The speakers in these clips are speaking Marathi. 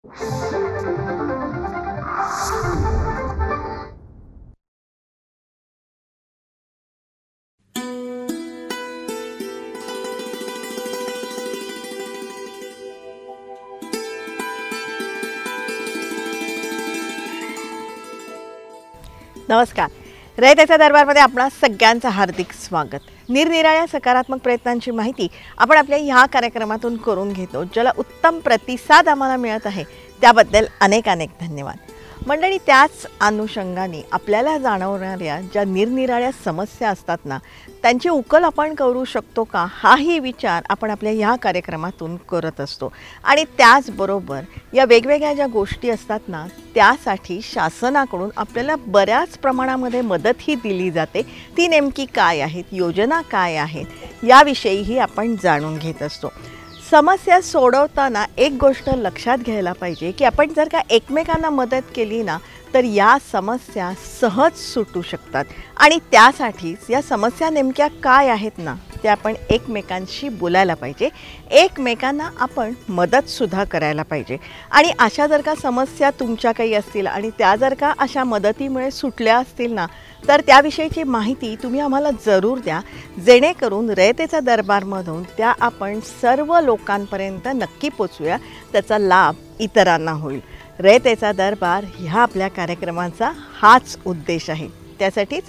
नमस्कार. रयतेच्या दरबारमध्ये आपणा सगळ्यांचं हार्दिक स्वागत. निरनिराळ्या सकारात्मक प्रयत्नांची माहिती आपण आपल्या ह्या कार्यक्रमातून करून घेतो, ज्याला उत्तम प्रतिसाद आम्हाला मिळत आहे त्याबद्दल अनेक अनेक धन्यवाद. मंडळी, त्याच अनुषंगाने आपल्याला जाणवणाऱ्या ज्या निरनिराळ्या समस्या असतात ना, त्यांची उकल आपण करू शकतो का, हाही विचार आपण आपल्या ह्या कार्यक्रमातून करत असतो. आणि त्याचबरोबर या वेगवेगळ्या ज्या गोष्टी असतात ना, त्यासाठी शासनाकडून आपल्याला बऱ्याच प्रमाणामध्ये मदतही दिली जाते. ती नेमकी काय आहेत, योजना काय आहेत, याविषयीही आपण जाणून घेत असतो. समस्या सोडवताना एक गोष्ट लक्षात घ्यायला पाहिजे की आपण जर का एकमेकांना मदत केली ना, तर या समस्या सहज सुटू शकतात. आणि त्यासाठीच या समस्या नेमक्या काय आहेत ना, ते आपण एकमेकांशी बोलायला पाहिजे, एकमेकांना आपण मदतसुद्धा करायला पाहिजे. आणि अशा जर का समस्या तुमच्या काही असतील आणि त्या जर का अशा मदतीमुळे सुटल्या असतील ना, तर त्याविषयीची माहिती तुम्ही आम्हाला जरूर द्या, जेणेकरून रयतेचा दरबारमधून त्या आपण सर्व लोकांपर्यंत नक्की पोचूया, त्याचा लाभ इतरांना होईल. रयतेचा दरबार ह्या आपल्या कार्यक्रमाचा हाच उद्देश आहे. त्यासाठीच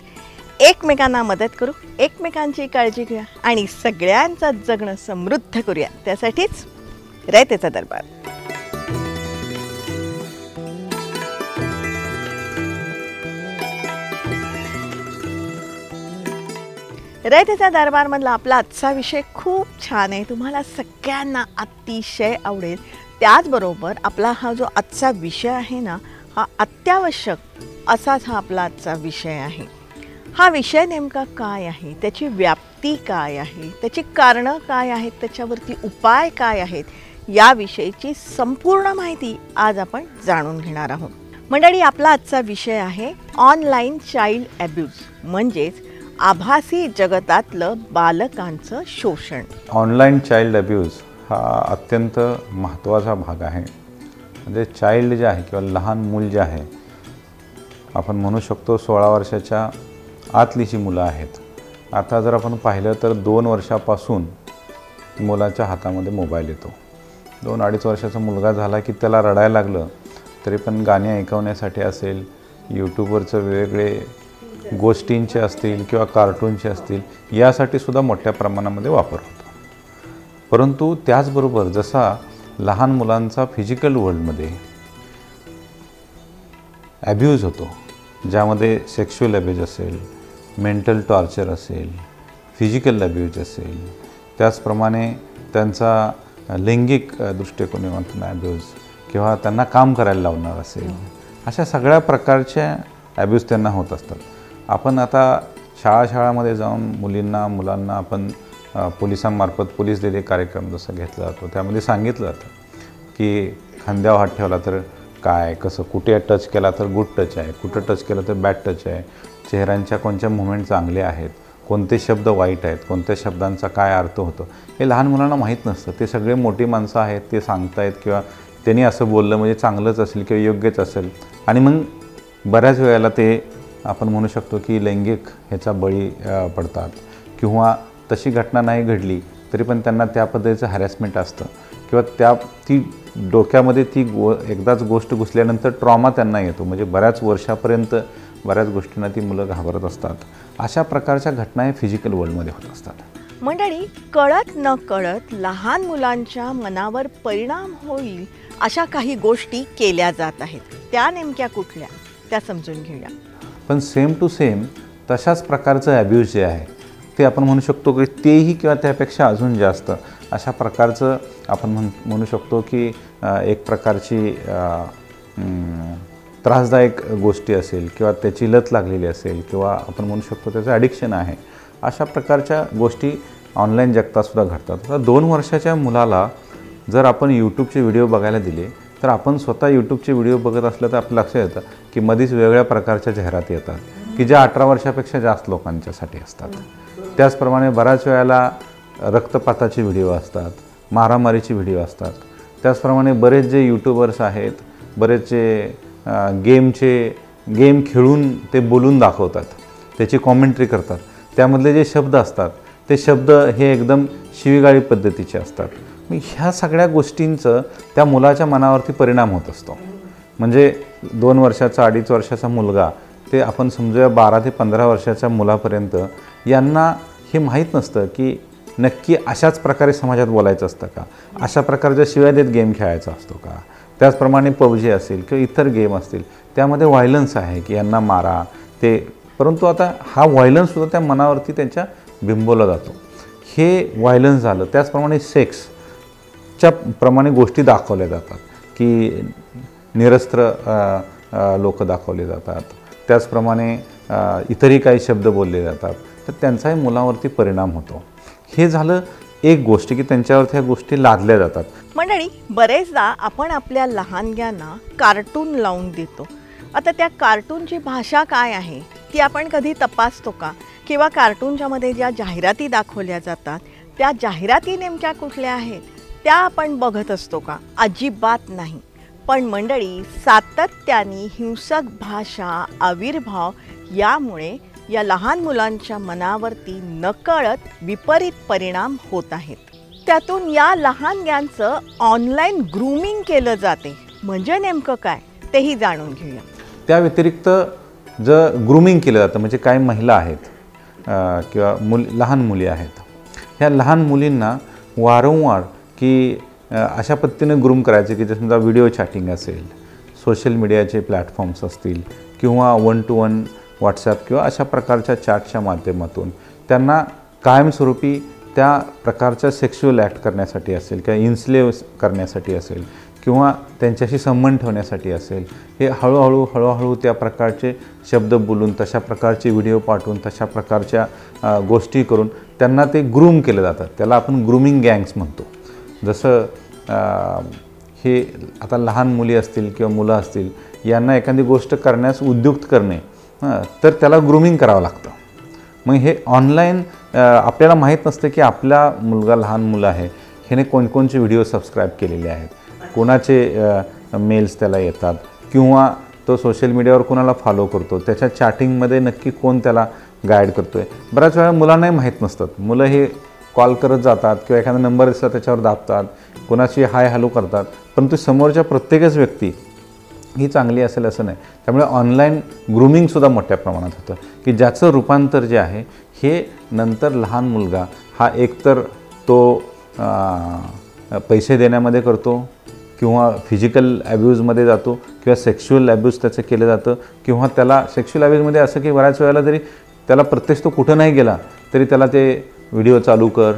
एकमेकांना मदत करू, एकमेकांची काळजी घेऊया आणि सगळ्यांचं जगणं समृद्ध करूया. त्यासाठीच रयतेचा दरबार. रयतेचा दरबारमधला आपला आजचा विषय खूप छान आहे, तुम्हाला सगळ्यांना अतिशय आवडेल. त्याचबरोबर आपला हा जो आजचा विषय आहे ना, हा अत्यावश्यक असाच हा आपला आजचा विषय आहे. हा विषय नेमका काय आहे, त्याची व्याप्ती काय आहे, त्याची कारणं काय आहेत, त्याच्यावरती उपाय काय आहेत, याविषयीची संपूर्ण माहिती आज आपण जाणून घेणार आहोत. मंडळी, आपला आजचा विषय आहे ऑनलाईन चाइल्ड ॲब्यूज, म्हणजेच आभासी जगतातलं बालकांचं शोषण. ऑनलाईन चाइल्ड अब्यूज हा अत्यंत महत्त्वाचा भाग आहे. म्हणजे चाइल्ड जे आहे किंवा लहान मूल जे आहे, आपण म्हणू शकतो 16 वर्षाच्या आतली जी मुलं आहेत. आता जर आपण पाहिलं तर 2 वर्षापासून मुलाच्या हातामध्ये मोबाईल येतो. 2-2.5 वर्षाचा मुलगा झाला की त्याला रडायला लागलं तरी पण गाणी ऐकवण्यासाठी असेल, यूट्यूबवरचं वेगवेगळे गोष्टींचे असतील किंवा कार्टूनचे असतील, यासाठी सुद्धा मोठ्या प्रमाणामध्ये वापर होतो. परंतु त्याचबरोबर जसा लहान मुलांचा फिजिकल वर्ल्डमध्ये ॲब्यूज होतो, ज्यामध्ये सेक्शुअल ॲब्यूज असेल, मेंटल टॉर्चर असेल, फिजिकल ॲब्यूज असेल, त्याचप्रमाणे त्यांचा लैंगिक दृष्टिकोनातून ॲब्यूज किंवा त्यांना काम करायला लावणार असेल, अशा सगळ्या प्रकारच्या ॲब्यूज त्यांना होत असतात. आपण आता शाळामध्ये जाऊन मुलांना आपण पोलिसांमार्फत पोलीस दिले कार्यक्रम जसं घेतला जातो, त्यामध्ये सांगितलं जातं की खांद्यावर हात ठेवला तर काय, कसं, कुठे टच केला तर गुड टच आहे, कुठं टच केलं तर बॅड टच आहे, चेहऱ्यांच्या कोणत्या मुवमेंट चांगले आहेत, कोणते शब्द वाईट आहेत, कोणत्या शब्दांचा काय अर्थ होतो, हे लहान मुलांना माहीत नसतं. ते सगळे मोठी माणसं आहेत, ते सांगतायत किंवा त्यांनी असं बोललं म्हणजे चांगलंच असेल किंवा योग्यच असेल. आणि मग बऱ्याच वेळेला ते आपण म्हणू शकतो की लैंगिक ह्याचा बळी पडतात. किंवा तशी घटना नाही घडली तरी पण त्यांना त्या पद्धतीचं हॅरॅसमेंट असतं किंवा ती डोक्यामध्ये एकदाच गोष्ट घुसल्यानंतर ट्रॉमा त्यांना येतो. म्हणजे बऱ्याच वर्षापर्यंत बऱ्याच गोष्टींना ती मुलं घाबरत असतात. अशा प्रकारच्या घटना हे फिजिकल वर्ल्डमध्ये होत असतात. मंडळी, कळत न कळत लहान मुलांच्या मनावर परिणाम होईल अशा काही गोष्टी केल्या जात आहेत. त्या नेमक्या कुठल्या, त्या समजून घेऊया. पण सेम टू सेम तशाच प्रकारचं ॲब्यूज जे आहे ते आपण म्हणू शकतो की तेही किंवा त्यापेक्षा अजून जास्त अशा प्रकारचं आपण म्हणू शकतो की एक प्रकारची त्रासदायक गोष्टी असेल किंवा त्याची लत लागलेली असेल किंवा आपण म्हणू शकतो त्याचं ॲडिक्शन आहे, अशा प्रकारच्या गोष्टी ऑनलाईन जगतातसुद्धा घडतात. आता 2 वर्षाच्या मुलाला जर आपण यूट्यूबचे व्हिडिओ बघायला दिले तर आपण स्वतः यूट्यूबचे व्हिडिओ बघत असलं तर आपलं लक्षात येतं की मध्येच वेगवेगळ्या प्रकारच्या जाहिराती येतात की ज्या 18 वर्षापेक्षा जास्त लोकांच्यासाठी असतात. त्याचप्रमाणे बऱ्याच वेळेला रक्तपाताचे व्हिडिओ असतात, मारामारीचे व्हिडिओ असतात. त्याचप्रमाणे बरेच जे यूट्यूबर्स आहेत, बरेचसे गेम खेळून ते बोलून दाखवतात, त्याची कॉमेंट्री करतात. त्यामधले जे शब्द असतात ते शब्द हे एकदम शिवीगाळी पद्धतीचे असतात. मग ह्या सगळ्या गोष्टींचं त्या मुलाच्या मनावरती परिणाम होत असतो. म्हणजे 2 वर्षाचा 2.5 वर्षाचा मुलगा ते आपण समजूया 12 ते 15 वर्षाच्या मुलापर्यंत यांना हे माहीत नसतं की नक्की अशाच प्रकारे समाजात बोलायचं असतं का, अशा प्रकारच्या शिव्या देत गेम खेळायचा असतो का. त्याचप्रमाणे PUBG असेल किंवा इतर गेम असतील त्यामध्ये व्हायलन्स आहे की यांना मारा ते, परंतु आता हा व्हायलन्ससुद्धा त्या मनावरती त्यांच्या बिंबवला जातो. हे व्हायलन्स झालं. त्याचप्रमाणे सेक्सच्या प्रमाणे गोष्टी दाखवल्या जातात की निरस्त्र लोक दाखवले जातात. त्याचप्रमाणे इतरही काही शब्द बोलले जातात. तर त्यांचाही मुलावरती परिणाम होतो. हे झालं एक गोष्ट की त्यांच्यावरती ह्या गोष्टी लादल्या जातात. मंडळी, बरेचदा आपण आपल्या लहानग्यांना कार्टून लावून देतो. आता त्या कार्टूनची भाषा काय आहे ती आपण कधी तपासतो का? किंवा कार्टूनच्या मध्ये ज्या जाहिराती दाखवल्या जातात त्या जाहिराती नेमक्या कुठल्या आहेत त्या आपण बघत असतो का? अजिबात नाही. पण मंडळी, सातत्याने हिंसक भाषा, आविर्भाव यामुळे या लहान मुलांच्या मनावरती नकळत विपरीत परिणाम होत आहेत. त्यातून या लहानग्यांचं ऑनलाईन ग्रूमिंग केलं जाते. म्हणजे नेमकं काय तेही जाणून घेऊया. त्या व्यतिरिक्त जर ग्रूमिंग केलं जातं म्हणजे काही महिला आहेत किंवा लहान मुली आहेत, ह्या लहान मुलींना वारंवार की अशा पद्धतीने ग्रूम करायचे की जर समजा व्हिडिओ चॅटिंग असेल, सोशल मीडियाचे प्लॅटफॉर्म्स असतील किंवा 1 to 1 व्हॉट्सॲप किंवा अशा प्रकारच्या चॅटच्या माध्यमातून त्यांना कायमस्वरूपी त्या प्रकारच्या सेक्शुअल ॲक्ट करण्यासाठी असेल किंवा इन्स्लेव करण्यासाठी असेल किंवा त्यांच्याशी संबंध ठेवण्यासाठी असेल, हे हळूहळू त्या प्रकारचे शब्द बोलून, तशा प्रकारचे व्हिडिओ पाठवून, तशा प्रकारच्या गोष्टी करून त्यांना ते ग्रूम केलं जातं. त्याला आपण ग्रूमिंग गँग्स म्हणतो. जसं हे आता लहान मुली असतील किंवा मुलं असतील यांना एखादी गोष्ट करण्यास उद्युक्त करणे, तर त्याला ग्रूमिंग करावं लागतं. मग हे ऑनलाईन आपल्याला माहीत नसतं की आपला मुलगा लहान मुलं आहे, ह्याने कोणकोणचे व्हिडिओ सबस्क्राईब केलेले आहेत, कोणाचे मेल्स त्याला येतात किंवा तो सोशल मीडियावर कोणाला फॉलो करतो, त्याच्या चॅटिंगमध्ये नक्की कोण त्याला गाईड करतो आहे. बऱ्याच वेळा मुलांनाही माहीत नसतात. मुलं हे कॉल करत जातात किंवा एखादा नंबर दिसला त्याच्यावर दाबतात, कोणाशी हाय हॅलो करतात, परंतु समोरच्या प्रत्येकच व्यक्ती ही चांगली असेल असं नाही. त्यामुळे ऑनलाईन ग्रूमिंगसुद्धा मोठ्या प्रमाणात होतं की ज्याचं रूपांतर जे आहे हे नंतर लहान मुलगा हा एकतर तो पैसे देण्यामध्ये करतो किंवा फिजिकल ॲब्यूजमध्ये जातो किंवा सेक्शुअल ॲब्यूज त्याचं केलं जातं किंवा त्याला सेक्शुअल ॲब्यूजमध्ये असं की बऱ्याच वेळेला जरी त्याला प्रत्यक्ष तो कुठं नाही गेला तरी त्याला ते व्हिडिओ चालू कर,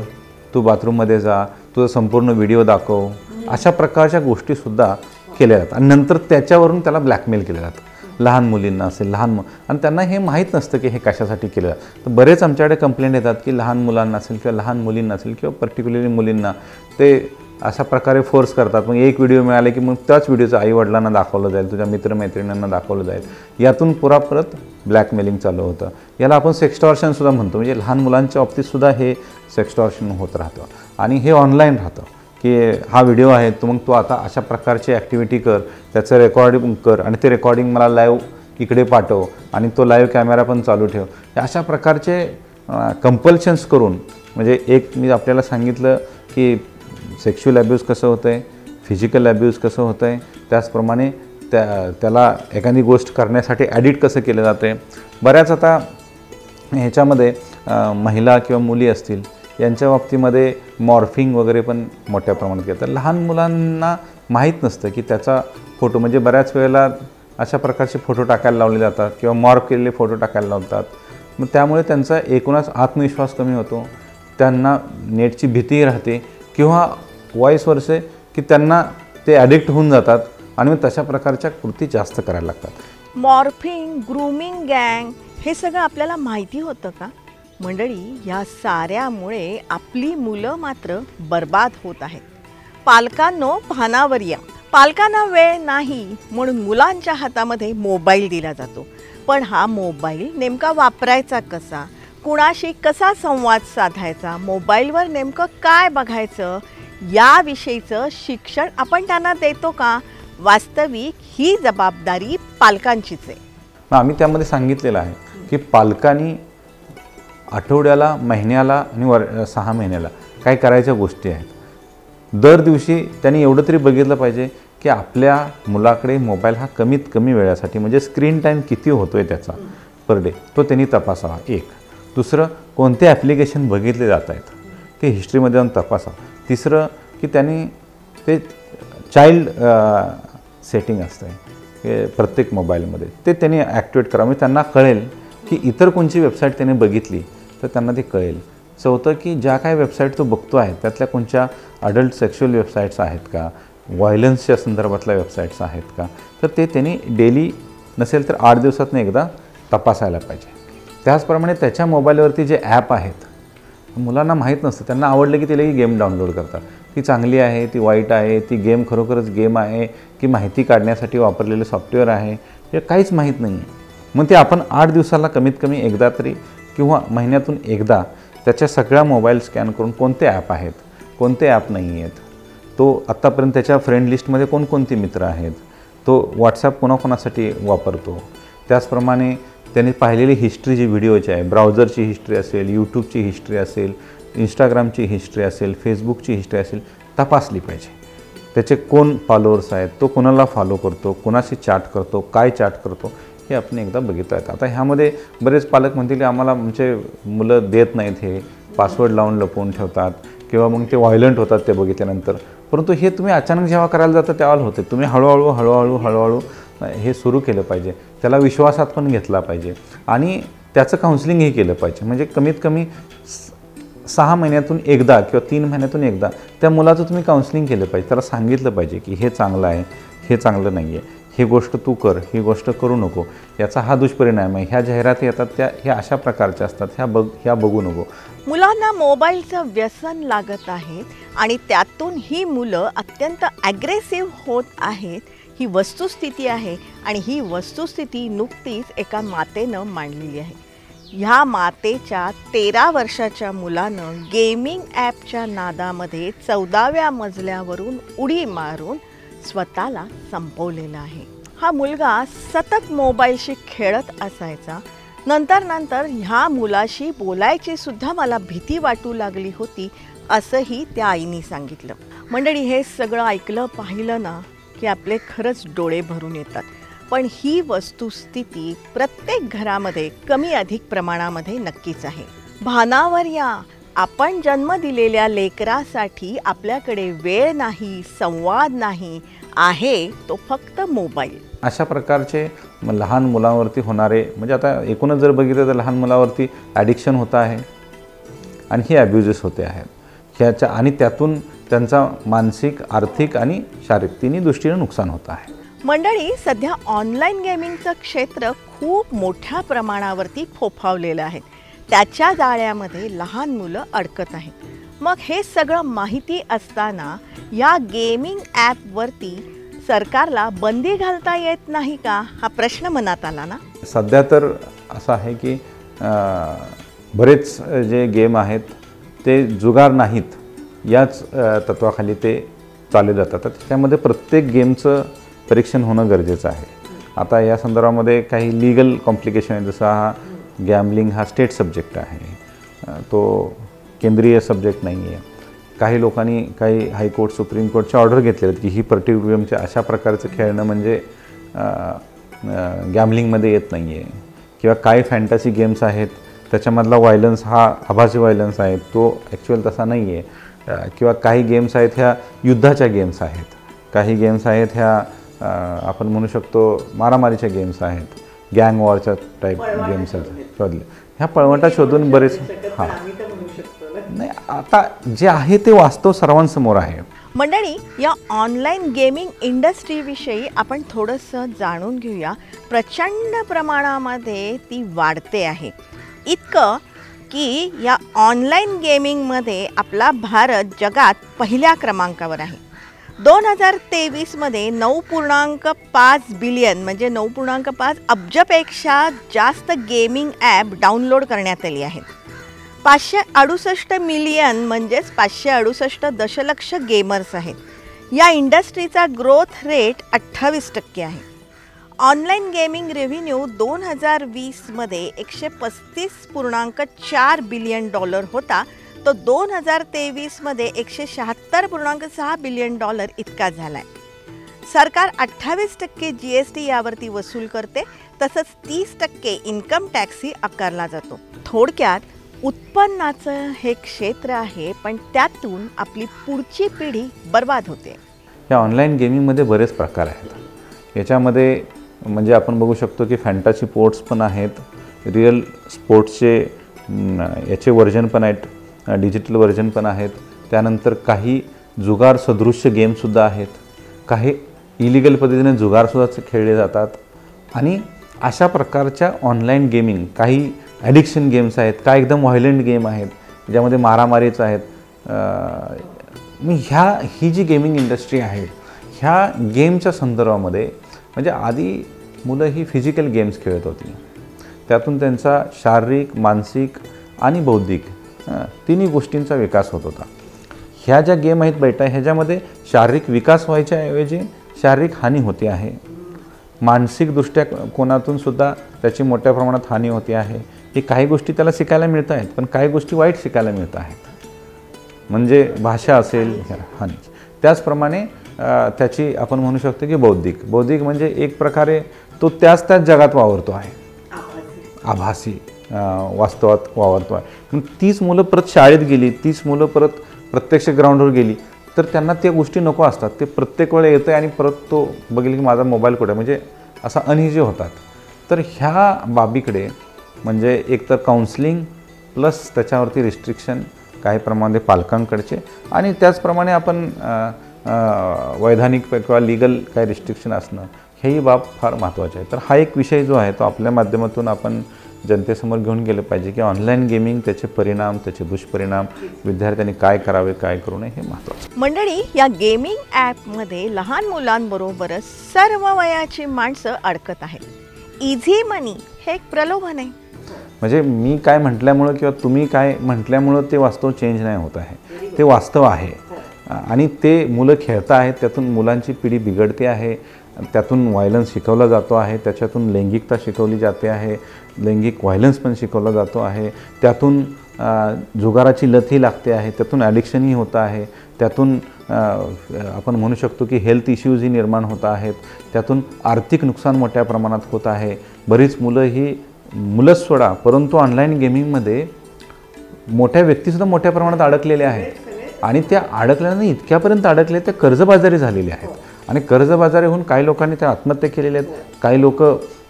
तू बाथरूममध्ये जा, तुझा संपूर्ण व्हिडिओ दाखव, अशा प्रकारच्या गोष्टीसुद्धा केल्या जातात. आणि नंतर त्याच्यावरून त्याला ब्लॅकमेल केलं जातं. लहान मुलींना असेल, आणि त्यांना हे माहीत नसतं की हे कशासाठी केलं जातं. तर बरेच आमच्याकडे कंप्लेंट येतात की लहान मुलांना असेल किंवा लहान मुलींना असेल किंवा पर्टिक्युलरली मुलींना ते अशा प्रकारे फोर्स करतात. मग एक व्हिडिओ मिळाले की मग त्याच व्हिडिओचं आईवडिलांना दाखवलं जाईल, तुझ्या मित्रमैत्रिणींना दाखवलं जाईल, यातून परत ब्लॅकमेलिंग चालू होतं. याला आपण सेक्स्टॉर्शनसुद्धा म्हणतो. म्हणजे लहान मुलांच्या बाबतीतसुद्धा हे सेक्स्टॉर्शन होत राहतं आणि हे ऑनलाईन राहतं की हा व्हिडिओ आहे, तर मग तू आता अशा प्रकारची ॲक्टिव्हिटी कर, त्याचं रेकॉर्डिंग कर आणि ते रेकॉर्डिंग मला लाईव्ह इकडे पाठव आणि तो लाईव्ह कॅमेरा पण चालू ठेव. अशा प्रकारचे कंपल्शन्स करून, म्हणजे एक मी आपल्याला सांगितलं की सेक्शुअल ॲब्यूज कसं होतं आहे, फिजिकल ॲब्यूज कसं होतं आहे, त्याचप्रमाणे त्याला एखादी गोष्ट करण्यासाठी ॲडिट कसं केलं जातं आहे. बऱ्याच आता ह्याच्यामध्ये महिला किंवा मुली असतील यांच्या बाबतीमध्ये मॉर्फिंग वगैरे पण मोठ्या प्रमाणात घेतात. लहान मुलांना माहीत नसतं की त्याचा फोटो, म्हणजे बऱ्याच वेळेला अशा प्रकारचे फोटो टाकायला लावले जातात किंवा मॉर्फ केलेले फोटो टाकायला लावतात. मग त्यामुळे त्यांचा एकूणच आत्मविश्वास कमी होतो, त्यांना नेटची भीती राहते किंवा व्हॉइस वर्से की त्यांना ते ॲडिक्ट होऊन जातात आणि मग तशा प्रकारच्या कृती जास्त करायला लागतात. मॉर्फिंग, ग्रूमिंग गँग हे सगळं आपल्याला माहिती होतं का? मंडळी, या साऱ्यामुळे आपली मुलं मात्र बर्बाद होत आहेत. पालकांनो, भानावर या. पालकांना वेळ नाही म्हणून मुलांच्या हातामध्ये मोबाईल दिला जातो. पण हा मोबाईल नेमका वापरायचा कसा, कुणाशी कसा संवाद साधायचा, मोबाईलवर नेमकं काय बघायचं, याविषयीचं शिक्षण आपण त्यांना देतो का? वास्तविक ही जबाबदारी पालकांचीच आहे. आम्ही त्यामध्ये सांगितलेलं आहे की पालकांनी आठवड्याला, महिन्याला आणि 6 महिन्याला काय करायच्या गोष्टी आहेत. दर दिवशी त्यांनी एवढं तरी बघितलं पाहिजे की आपल्या मुलाकडे मोबाईल हा कमीत कमी वेळासाठी, म्हणजे स्क्रीन टाईम किती होतो आहे त्याचा पर डे, तो त्यांनी तपासावा. एक. दुसरं, कोणते ॲप्लिकेशन बघितले जात आहेत ते हिस्ट्रीमध्ये जाऊन तपासावं. तिसरं की त्यांनी ते चाइल्ड सेटिंग असतं आहे प्रत्येक मोबाईलमध्ये, ते त्यांनी ॲक्टिवेट करावं. म्हणजे त्यांना कळेल की इतर कोणची वेबसाईट त्याने बघितली तर त्यांना ते कळेल. चौथं की ज्या काही वेबसाईट तो बघतो आहे त्यातल्या कोणत्या अडल्ट सेक्शुअल वेबसाईट्स आहेत का, व्हायलन्सच्या संदर्भातल्या वेबसाईट्स आहेत का, तर ते त्यांनी डेली नसेल तर 8 दिवसातून एकदा तपासायला पाहिजे. त्याचप्रमाणे त्याच्या मोबाईलवरती जे ॲप आहेत, मुलांना माहीत नसतं, त्यांना आवडलं की ते लगेच गेम डाउनलोड करतात. ती चांगली आहे, ती वाईट आहे, ती गेम खरोखरच गेम आहे की माहिती काढण्यासाठी वापरलेलं सॉफ्टवेअर आहे, हे काहीच माहीत नाही आहे. मग ते आपण 8 दिवसाला कमीत कमी एकदा तरी किंवा महिन्यातून एकदा त्याच्या सगळ्या मोबाईल स्कॅन करून कोणते ॲप आहेत, कोणते ॲप नाही आहेत, तो आत्तापर्यंत त्याच्या फ्रेंड लिस्टमध्ये कोणकोणते मित्र आहेत, तो व्हॉट्सॲप कोणाकोणासाठी वापरतो, त्याचप्रमाणे त्याने पाहिलेली हिस्ट्री जी व्हिडिओची आहे, ब्राउझरची हिस्ट्री असेल, यूट्यूबची हिस्ट्री असेल, इंस्टाग्रामची हिस्ट्री असेल, फेसबुकची हिस्ट्री असेल, तपासली पाहिजे. त्याचे कोण फॉलोअर्स आहेत, तो कोणाला फॉलो करतो, कोणाशी चॅट करतो, काय चॅट करतो, हे आपण एकदा बघितलं आहे. आता ह्यामध्ये बरेच पालक म्हणतील आम्हाला आमचे मुलं देत नाहीत, हे पासवर्ड लावून लपवून ठेवतात किंवा मग ते व्हायलंट होतात ते बघितल्यानंतर. परंतु हे तुम्ही अचानक जेव्हा करायला जाता तेव्हा होते. तुम्ही हळूहळू हे सुरू केलं पाहिजे, त्याला विश्वासात पण घेतला पाहिजे आणि त्याचं काउन्सिलिंगही केलं पाहिजे. म्हणजे कमीत कमी 6 महिन्यातून एकदा किंवा 3 महिन्यातून एकदा त्या मुलाचं तुम्ही काउन्सिलिंग केलं पाहिजे. त्याला सांगितलं पाहिजे की हे चांगलं आहे, हे चांगलं नाही आहे, ही गोष्ट तू कर, ही गोष्ट करू नको, याचा हा दुष्परिणाम आहे, ह्या जाहिराती येतात त्या ह्या अशा प्रकारच्या असतात, ह्या बघू नको. मुलांना मोबाईलचं व्यसन लागत आहे आणि त्यातून ही मुलं अत्यंत ॲग्रेसिव्ह होत आहेत, ही वस्तुस्थिती आहे. आणि ही वस्तुस्थिती नुकतीच एका मातेनं मांडलेली आहे. ह्या मातेच्या 13 वर्षाच्या मुलानं गेमिंग ॲपच्या नादामध्ये 14व्या मजल्यावरून उडी मारून स्वतःला संपवलेला आहे. हा मुलगा सतत मोबाईलशी खेळत असायचा. नंतर ह्या मुलाशी बोलायची सुद्धा मला भीती वाटू लागली होती, असंही त्या आईने सांगितलं. मंडळी, हे सगळं ऐकलं पाहिलं ना की आपले खरंच डोळे भरून येतात. पण ही वस्तुस्थिती प्रत्येक घरामध्ये कमी अधिक प्रमाणामध्ये नक्कीच आहे. भानावर या. आपण जन्म दिलेल्या लेकरासाठी आपल्याकडे वेळ नाही, संवाद नाही, आहे तो फक्त मोबाईल. अशा प्रकारचे लहान मुलांवरती होणारे, म्हणजे आता एकूणच जर बघितलं तर लहान मुलावरती ॲडिक्शन होतं आहे आणि हे ॲब्युजेस होते आहेत ह्याच्या, आणि त्यातून त्यांचा मानसिक, आर्थिक आणि शारीरिक तिन्ही दृष्टीने नुकसान होतं आहे. मंडळी, सध्या ऑनलाईन गेमिंगचं क्षेत्र खूप मोठ्या प्रमाणावरती फोफावलेलं आहे. त्याच्या जाळ्यामध्ये लहान मुलं अडकत आहेत. मग हे सगळं माहिती असताना या गेमिंग ॲपवरती सरकारला बंदी घालता येत नाही का, हा प्रश्न मनात आला ना. सध्या तर असं आहे की बरेच जे गेम आहेत ते जुगार नाहीत, याच तत्वाखाली ते चालले जातात. तर त्याच्यामध्ये प्रत्येक गेमचं परीक्षण होणं गरजेचं आहे. आता या संदर्भामध्ये काही लीगल कॉम्प्लिकेशन आहे. जसं हा गॅम्बलिंग हा स्टेट सब्जेक्ट आहे, तो केंद्रीय सब्जेक्ट नाही आहे. काही लोकांनी काही हायकोर्ट, सुप्रीम कोर्टचे ऑर्डर घेतले आहेत की ही पर्टिक्युलर गेमच्या अशा प्रकारचं खेळणं म्हणजे गॅम्बलिंगमध्ये येत नाही आहे. किंवा काही फॅन्टसी गेम्स आहेत त्याच्यामधला व्हायलन्स हा आभासी व्हायलन्स आहे, तो ॲक्च्युअल तसा नाही आहे. किंवा काही गेम्स आहेत ह्या युद्धाच्या गेम्स आहेत, काही गेम्स आहेत ह्या आपण म्हणू शकतो मारामारीच्या गेम्स आहेत, गँग वॉरच्या टाईप गेम्स आहेत शोधले. ह्या पळवटा शोधून बरेच नाही, आता जे आहे ते वास्तव सर्वांसमोर आहे. मंडळी, या ऑनलाईन गेमिंग इंडस्ट्रीविषयी आपण थोडंसं जाणून घेऊया. प्रचंड प्रमाणामध्ये ती वाढते आहे, इतकं की या ऑनलाईन गेमिंगमध्ये आपला भारत जगात पहिल्या क्रमांकावर आहे. 2023मध्ये 9.5 बिलियन म्हणजे 9.5 अब्जपेक्षा जास्त गेमिंग ॲप डाउनलोड करण्यात आली आहेत. 568 मिलियन म्हणजेच 568 दशलक्ष गेमर्स आहेत. या इंडस्ट्रीचा ग्रोथ रेट 28% आहे. ऑनलाईन गेमिंग रेव्हेन्यू 2020मध्ये $135.4 बिलियन होता, तो 2023मध्ये $176.6 बिलियन इतका झालाय. सरकार 28% GST यावरती वसूल करते, तसंच 30% इन्कम टॅक्सही आकारला जातो. थोडक्यात उत्पन्नाचं हे क्षेत्र आहे, पण त्यातून आपली पुढची पिढी बर्बाद होते. या ऑनलाईन गेमिंगमध्ये बरेच प्रकार आहेत. याच्यामध्ये म्हणजे आपण बघू शकतो की फॅन्टासी स्पोर्ट्स पण आहेत, रिअल स्पोर्ट्सचे याचे व्हर्जन पण आहेत, डिजिटल व्हर्जन पण आहेत. त्यानंतर काही जुगार सदृश्य गेमसुद्धा आहेत, काही इलिगल पद्धतीने जुगारसुद्धा खेळले जातात. आणि अशा प्रकारच्या ऑनलाईन गेमिंग, काही ॲडिक्शन गेम्स आहेत, काही एकदम व्हायलंट गेम आहेत, ज्यामध्ये मारामारीच आहेत. ही जी गेमिंग इंडस्ट्री आहे, ह्या गेमच्या संदर्भामध्ये म्हणजे आधी मुलं ही फिजिकल गेम्स खेळत होती, त्यातून त्यांचा शारीरिक, मानसिक आणि बौद्धिक तिन्ही गोष्टींचा विकास होत होता. ह्या ज्या गेम आहेत बेटा, ह्याच्यामध्ये शारीरिक विकास व्हायच्या ऐवजी शारीरिक हानी होते आहे. मानसिकदृष्ट्या कोणातून सुद्धा त्याची मोठ्या प्रमाणात हानी होते आहे. की काही गोष्टी त्याला शिकायला मिळत आहेत, पण काही गोष्टी वाईट शिकायला मिळत आहेत. म्हणजे भाषा असेल हानी. त्याचप्रमाणे त्याची आपण म्हणू शकतो की बौद्धिक म्हणजे एक प्रकारे तो त्याच जगात वावरतो आहे, आभासी वास्तवात वावरतो आहे. पण तीच मुलं परत शाळेत गेली, तीच मुलं परत प्रत्यक्ष ग्राउंडवर गेली, तर त्यांना त्या गोष्टी नको असतात. ते प्रत्येक वेळेला येतं आणि परत तो बघेल की माझा मोबाईल कुठे, म्हणजे असा अनइझी होतात. तर ह्या बाबीकडे म्हणजे एक तर काउन्सिलिंग प्लस त्याच्यावरती रिस्ट्रिक्शन काही प्रमाणात पालकांकडचे, आणि त्याचप्रमाणे आपण वैधानिक किंवा लिगल काही रिस्ट्रिक्शन असणं, हेही बाब फार महत्त्वाचे आहे. तर हा एक विषय जो आहे तो आपल्या माध्यमातून आपण जनतेसमोर घेऊन गेलं पाहिजे की ऑनलाईन गेमिंग, त्याचे परिणाम, त्याचे दुष्परिणाम, विद्यार्थ्यांनी काय करावे, काय करू नये, हे महत्त्वाचं. मंडळी, या गेमिंग ॲपमध्ये लहान मुलांबरोबरच सर्व वयाची माणसं अडकत आहेत. इझी मनी हे एक प्रलोभन आहे. म्हणजे मी काय म्हटल्यामुळं किंवा तुम्ही काय म्हटल्यामुळं ते वास्तव चेंज नाही होत आहे, ते वास्तव आहे. आणि ते मुलं खेळत आहेत, त्यातून मुलांची पिढी बिघडते आहे, त्यातून व्हायलन्स शिकवला जातो आहे, त्याच्यातून लैंगिकता शिकवली जाते आहे, लैंगिक व्हायलन्स पण शिकवला जातो आहे, त्यातून जुगाराची लतही लागते आहे, त्यातून ॲडिक्शनही होतं आहे, त्यातून आपण म्हणू शकतो की हेल्थ इश्यूजही निर्माण होत आहेत, त्यातून आर्थिक नुकसान मोठ्या प्रमाणात होत आहे. बरीच मुलं ही मुलंच सोडा, परंतु ऑनलाईन गेमिंगमध्ये मोठ्या व्यक्तीसुद्धा मोठ्या प्रमाणात अडकलेल्या आहेत. आणि त्या अडकल्याने इतक्यापर्यंत अडकले ते कर्जबाजारी झालेले आहेत. आणि कर्जबाजारी होऊन काही लोकांनी त्या आत्महत्या केलेल्या आहेत, काही लोक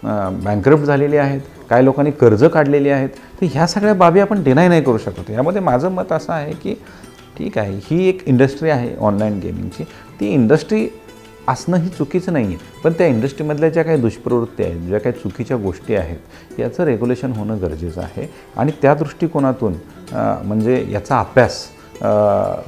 बँकरप्ट झालेले आहेत, काही लोकांनी कर्ज काढलेली आहेत. तर ह्या सगळ्या बाबी आपण डिनाय नाही करू शकतो. यामध्ये माझं मत असं आहे की ठीक आहे, ही एक इंडस्ट्री आहे ऑनलाईन गेमिंगची, ती इंडस्ट्री असणं ही चुकीचं नाही आहे, पण त्या इंडस्ट्रीमधल्या ज्या काही दुष्प्रवृत्ती आहेत, ज्या काही चुकीच्या गोष्टी आहेत, याचं रेग्युलेशन होणं गरजेचं आहे. आणि त्या दृष्टिकोनातून म्हणजे याचा अभ्यास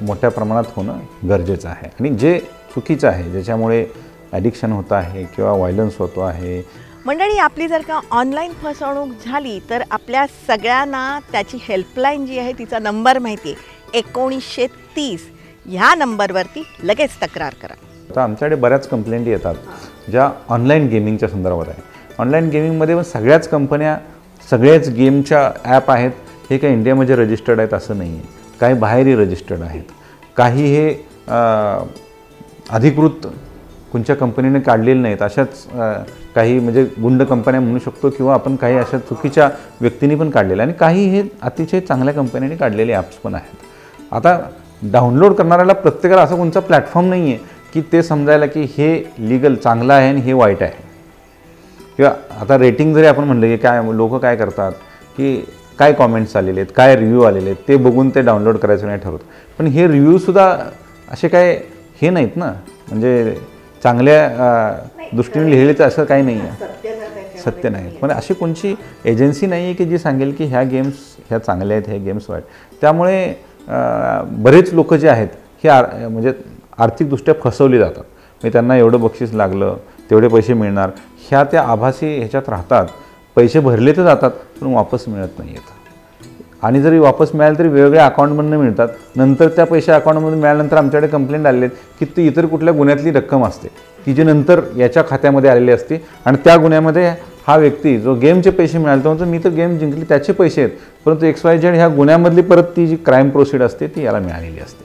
मोठ्या प्रमाणात होणं गरजेचं आहे. आणि जे चुकीचं आहे, ज्याच्यामुळे ॲडिक्शन होतं आहे किंवा व्हायलन्स होतो आहे. मंडळी, आपली जर का ऑनलाईन फसवणूक झाली तर आपल्या सगळ्यांना त्याची हेल्पलाईन जी आहे तिचा नंबर माहिती आहे, 1930. ह्या नंबरवरती लगेच तक्रार करा. आता आमच्याकडे बऱ्याच कंप्लेंट येतात ज्या ऑनलाईन गेमिंगच्या संदर्भात आहे. ऑनलाईन गेमिंगमध्ये सगळ्याच कंपन्या, सगळ्याच गेमच्या ॲप आहेत, हे काही इंडियामध्ये रजिस्टर्ड आहेत असं नाही आहे. काही बाहेरही रजिस्टर्ड आहेत, काही हे अधिकृत कोणत्या कंपनीने काढलेले नाहीत, अशाच काही म्हणजे गुंड कंपन्या म्हणू शकतो, किंवा आपण काही अशा चुकीच्या व्यक्तींनी पण काढलेल्या, आणि काही हे अतिशय चांगल्या कंपन्यांनी काढलेले ॲप्स पण आहेत. आता डाउनलोड करणाऱ्याला प्रत्येकाला असं कोणता प्लॅटफॉर्म नाही आहे की ते समजायला की हे लीगल चांगलं आहे आणि हे वाईट आहे. किंवा आता रेटिंग जरी आपण म्हणलं की काय लोक काय करतात की काय कॉमेंट्स आलेले आहेत, काय रिव्ह्यू आलेले आहेत, ते बघून ते डाउनलोड करायचं नाही ठरवत. पण हे रिव्ह्यूसुद्धा असे काय हे नाहीत ना, म्हणजे चांगल्या दृष्टीने लिहिलेचं असं काही नाही आहे, सत्य नाही. पण अशी कोणची एजन्सी नाही आहे की जी सांगेल की ह्या गेम्स ह्या चांगल्या आहेत, ह्या गेम्स वाईट. त्यामुळे बरेच लोक जे आहेत हे म्हणजे आर्थिकदृष्ट्या फसवली जातात. म्हणजे त्यांना एवढं बक्षीस लागलं, तेवढे पैसे मिळणार, त्या आभासी ह्याच्यात राहतात. पैसे भरले तर जातात पण वापस मिळत नाही आहेत. आणि जरी वापस मिळाले तरी वेगवेगळ्या अकाउंटमधून मिळतात. नंतर त्या पैसे अकाउंटमधून मिळाल्यानंतर आमच्याकडे कंप्लेंट आलेली आहेत की ती इतर कुठल्या गुन्ह्यातली रक्कम असते की जी नंतर याच्या खात्यामध्ये आलेली असते आणि त्या गुन्ह्यामध्ये हा व्यक्ती जो गेमचे पैसे मिळाले तो म्हणतो मी तर गेम जिंकली त्याचे पैसे आहेत, परंतु XYZ ह्या गुन्ह्यामधली परत ती जी क्राईम प्रोसीड असते ती याला मिळालेली असते.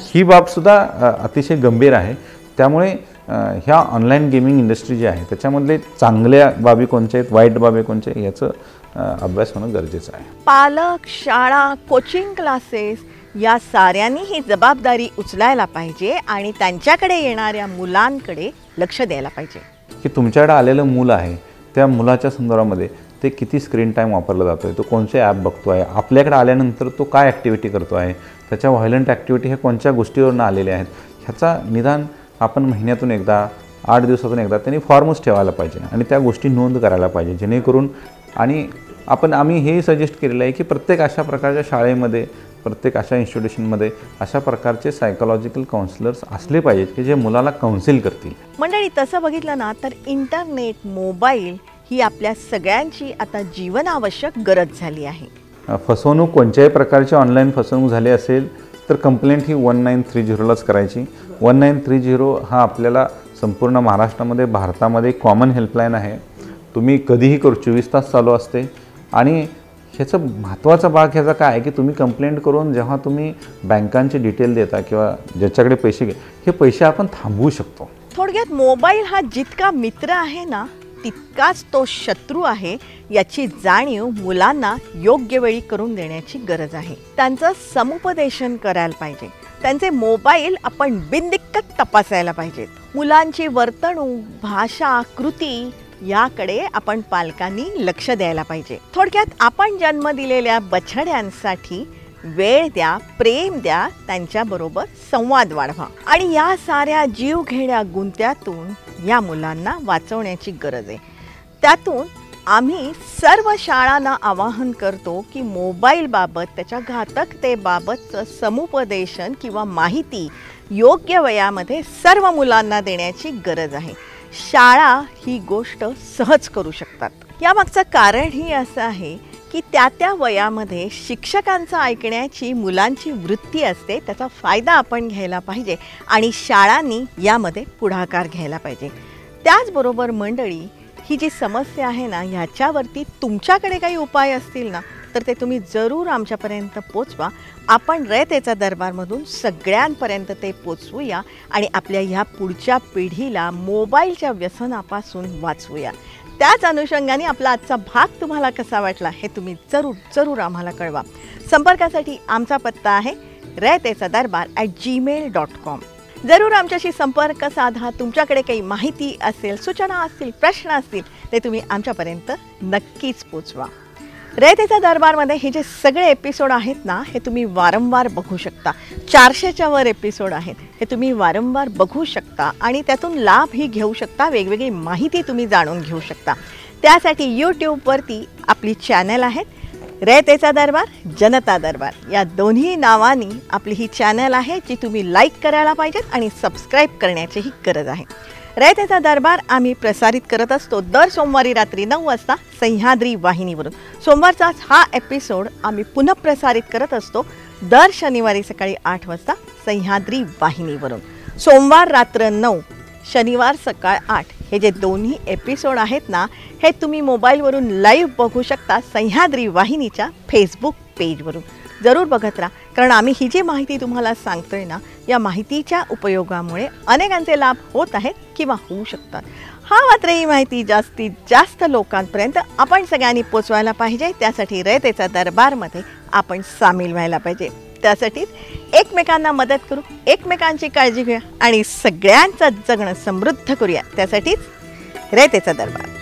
ही बाबसुद्धा अतिशय गंभीर आहे. त्यामुळे ह्या ऑनलाईन गेमिंग इंडस्ट्री जी आहे त्याच्यामधले चांगल्या बाबी कोणत्या आहेत, वाईट बाबी कोणत्या आहेत याचं अभ्यास होणं गरजेचं आहे. पालक, शाळा, कोचिंग क्लासेस या साऱ्यांनी ही जबाबदारी उचलायला पाहिजे आणि त्यांच्याकडे येणाऱ्या मुलांकडे लक्ष द्यायला पाहिजे की तुमच्याकडे आलेलं मूल आहे त्या मुलाच्या संदर्भामध्ये ते किती स्क्रीन टाईम वापरला जातो आहे, तो कोणते ॲप बघतो आहे, आपल्याकडे आल्यानंतर तो काय ॲक्टिव्हिटी करतो आहे, त्याच्या व्हायलंट ॲक्टिव्हिटी ह्या कोणत्या गोष्टीवरून आलेल्या आहेत, ह्याचा निदान आपण महिन्यातून एकदा 8 दिवसातून एकदा त्यांनी फॉर्मच ठेवायला पाहिजे आणि त्या गोष्टी नोंद करायला पाहिजे जेणेकरून. आणि आम्ही हे सजेस्ट केलेलं आहे की प्रत्येक अशा प्रकारच्या शाळेमध्ये, प्रत्येक अशा इन्स्टिट्यूशनमध्ये अशा प्रकारचे सायकोलॉजिकल काउन्सिलर्स असले पाहिजेत की जे मुलाला काउन्सिल करतील. मंडळी, तसं बघितलं ना तर इंटरनेट, मोबाईल ही आपल्या सगळ्यांची आता जीवनावश्यक गरज झाली आहे. फसवणूक कोणत्याही प्रकारची ऑनलाईन फसवणूक झाली असेल तर कंप्लेंट ही 1930लाच करायची. 1930 हा आपल्याला संपूर्ण महाराष्ट्रामध्ये, भारतामध्ये कॉमन हेल्पलाईन आहे. तुम्ही कधीही करू, 24 तास चालू असते. आणि ह्याचं महत्त्वाचा भाग ह्याचा काय आहे की तुम्ही कंप्लेंट करून जेव्हा तुम्ही बँकांचे डिटेल देता किंवा ज्याच्याकडे पैसे हे पैसे आपण थांबवू शकतो. थोडक्यात मोबाईल हा जितका मित्र आहे ना तितकाच तो शत्रू आहे याची जाणीव मुलांना योग्य वेळी करून देण्याची गरज आहे. त्यांचं समुपदेशन करायला पाहिजे. त्यांचे मोबाईल आपण बिनदिक्कत तपासायला पाहिजेत. मुलांची वर्तणूक, भाषा, कृती याकडे आपण पालकांनी लक्ष द्यायला पाहिजे. थोडक्यात आपण जन्म दिलेल्या बछड्यांसाठी वेळ द्या, प्रेम द्या, त्यांच्याबरोबर संवाद वाढवा आणि या साऱ्या जीवघेण्या गुंत्यातून या मुलांना वाचवण्याची गरज आहे. त्यातून आम्ही सर्व शाळांना आवाहन करतो की मोबाईलबाबत, त्याच्या घातकतेबाबतचं समुपदेशन किंवा माहिती योग्य वयामध्ये सर्व मुलांना देण्याची गरज आहे. शाळा ही गोष्ट सहज करू शकतात. यामागचं कारणही असं आहे की त्या वयामध्ये शिक्षकांचं ऐकण्याची मुलांची वृत्ती असते. त्याचा फायदा आपण घ्यायला पाहिजे आणि शाळांनी यामध्ये पुढाकार घ्यायला पाहिजे. त्याचबरोबर मंडळी, ही जी समस्या आहे ना ह्याच्यावरती तुमच्याकडे काही उपाय असतील ना तर ते तुम्ही जरूर आमच्यापर्यंत पोचवा. आपण रयतेचा दरबारमधून सगळ्यांपर्यंत ते पोचवूया आणि आपल्या ह्या पुढच्या पिढीला मोबाईलच्या व्यसनापासून वाचवूया. त्याच अनुषंगाने आपला आजचा भाग तुम्हाला कसा वाटला हे तुम्ही जरूर आम्हाला कळवा. संपर्कासाठी आमचा पत्ता आहे raytechadarbar@gmail.com. जरूर आमच्याशी संपर्क साधा. तुमच्याकडे काही माहिती असेल, सूचना असतील, प्रश्न असतील ते तुम्ही आमच्यापर्यंत नक्कीच पोचवा. रयतेचा दरबारमध्ये हे जे सगळे एपिसोड आहेत ना हे तुम्ही वारंवार बघू शकता. 400च्या वर एपिसोड आहेत. हे तुम्ही वारंवार बघू शकता आणि त्यातून लाभही घेऊ शकता. वेगवेगळी माहिती तुम्ही जाणून घेऊ शकता. त्यासाठी यूट्यूबवरती आपली चॅनल आहेत, रयतेचा दरबार, जनता दरबार या दोन्ही नावांनी आपली ही चॅनल आहे जी तुम्ही लाईक करायला पाहिजेत आणि सबस्क्राईब करण्याचीही गरज आहे. रयतेचा दरबार आम्ही प्रसारित करत असतो दर सोमवारी रात्री 9 वाजता सह्याद्री वाहिनीवरून. सोमवारचाच हा एपिसोड आम्ही पुनः प्रसारित करत असतो दर शनिवारी सकाळी 8 वाजता सह्याद्री वाहिनीवरून. सोमवार रात्र 9, शनिवार सकाळ 8 हे जे दोन्ही एपिसोड आहेत ना हे तुम्ही मोबाईलवरून लाईव्ह बघू शकता सह्याद्री वाहिनीच्या फेसबुक पेजवरून. जरूर बघत राहा, कारण आम्ही ही जी माहिती तुम्हाला सांगतोय ना या माहितीच्या उपयोगामुळे अनेकांचे लाभ होत आहेत किंवा होऊ शकतात. मात्र ही माहिती जास्तीत जास्त लोकांपर्यंत आपण सगळ्यांनी पोचवायला पाहिजे. त्यासाठी रयतेचा दरबारमध्ये आपण सामील व्हायला पाहिजे. त्यासाठीच एकमेकांना मदत करू, एकमेकांची काळजी घेऊया आणि सगळ्यांचं जगणं समृद्ध करूया. त्यासाठीच रयतेचा दरबार.